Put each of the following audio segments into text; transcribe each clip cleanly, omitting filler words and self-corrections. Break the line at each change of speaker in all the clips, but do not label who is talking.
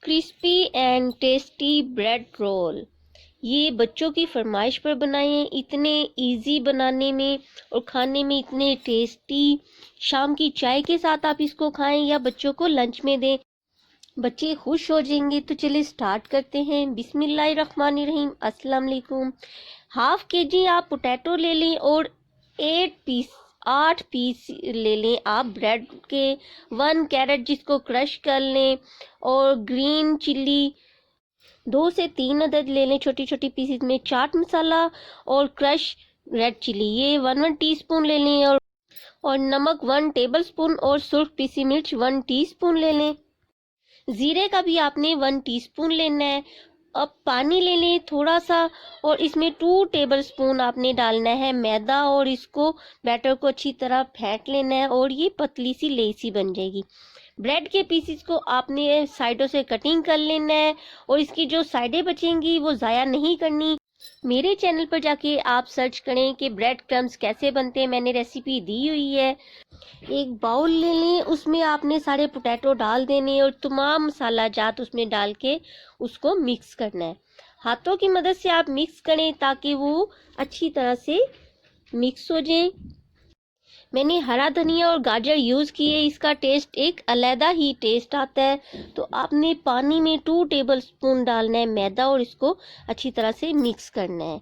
Crispy and tasty bread roll. ये बच्चों की फरमाइश पर बनाए हैं, इतने इजी बनाने में और खाने में इतने टेस्टी। शाम की चाय के साथ आप इसको खाएं या बच्चों को लंच में दें, बच्चे खुश हो जाएंगे। तो चलिए स्टार्ट करते हैं। बिस्मिल्लाहिर्रहमानिर्रहीम। अस्सलाम वालेकुम। हाफ के जी आप पोटैटो ले लें और 8 पीस ले लें आप ब्रेड के। 1 कैरेट जिसको क्रश कर लें और ग्रीन चिल्ली 2 से 3 अदद ले लें छोटी छोटी पीसेस में। चाट मसाला और क्रश रेड चिली ये 1 टीस्पून ले लें और नमक 1 टेबलस्पून और सुर्ख पीसी मिर्च 1 टीस्पून ले लें। जीरे का भी आपने 1 टीस्पून लेना है। अब पानी ले लें थोड़ा सा और इसमें 2 टेबलस्पून आपने डालना है मैदा और इसको बैटर को अच्छी तरह फेंट लेना है और ये पतली सी लेसी बन जाएगी। ब्रेड के पीसेस को आपने साइडों से कटिंग कर लेना है और इसकी जो साइडें बचेंगी वो ज़ाया नहीं करनी। मेरे चैनल पर जाके आप सर्च करें कि ब्रेड क्रम्स कैसे बनते हैं, मैंने रेसिपी दी हुई है। एक बाउल ले लें, उसमें आपने सारे पोटैटो डाल देने और तमाम मसाला जात उसमें डाल के उसको मिक्स करना है। हाथों की मदद से आप मिक्स करें ताकि वो अच्छी तरह से मिक्स हो जाए। मैंने हरा धनिया और गाजर यूज़ किए, इसका टेस्ट एक अलग ही टेस्ट आता है। तो आपने पानी में 2 टेबलस्पून डालना है मैदा और इसको अच्छी तरह से मिक्स करना है।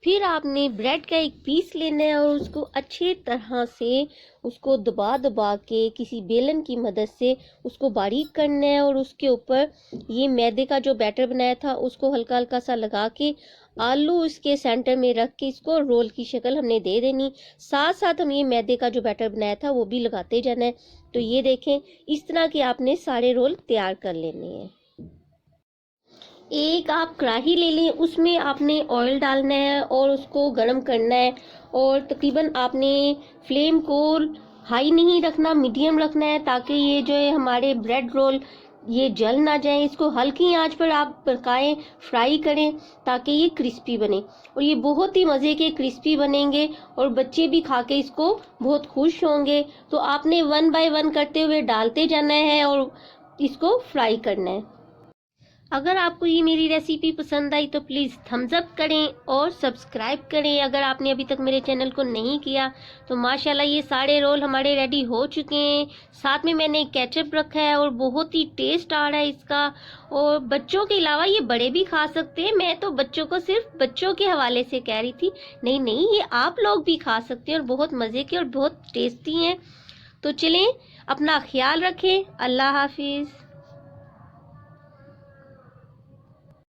फिर आपने ब्रेड का एक पीस लेना है और उसको अच्छी तरह से उसको दबा दबा के किसी बेलन की मदद से उसको बारीक करना है और उसके ऊपर ये मैदे का जो बैटर बनाया था उसको हल्का हल्का सा लगा के आलू इसके सेंटर में रख के इसको रोल की शक्ल हमने दे देनी। साथ साथ हम ये मैदे का जो बैटर बनाया था वो भी लगाते जाना है। तो ये देखें, इस तरह के आपने सारे रोल तैयार कर लेने हैं। एक आप कढ़ाई ले लें, उसमें आपने ऑयल डालना है और उसको गर्म करना है और तकरीबन आपने फ्लेम को हाई नहीं रखना, मीडियम रखना है ताकि ये जो है हमारे ब्रेड रोल ये जल ना जाए। इसको हल्की आंच पर आप पकाएं, फ्राई करें ताकि ये क्रिस्पी बने और ये बहुत ही मज़े के क्रिस्पी बनेंगे और बच्चे भी खा के इसको बहुत खुश होंगे। तो आपने 1 बाय 1 करते हुए डालते जाना है और इसको फ्राई करना है। अगर आपको ये मेरी रेसिपी पसंद आई तो प्लीज़ थम्स अप करें और सब्सक्राइब करें। अगर आपने अभी तक मेरे चैनल को नहीं किया तो माशाल्लाह ये सारे रोल हमारे रेडी हो चुके हैं। साथ में मैंने केचप रखा है और बहुत ही टेस्ट आ रहा है इसका। और बच्चों के अलावा ये बड़े भी खा सकते हैं। मैं तो बच्चों को सिर्फ बच्चों के हवाले से कह रही थी, नहीं नहीं ये आप लोग भी खा सकते हैं और बहुत मज़े के और बहुत टेस्टी हैं। तो चलें, अपना ख्याल रखें। अल्लाह हाफिज़।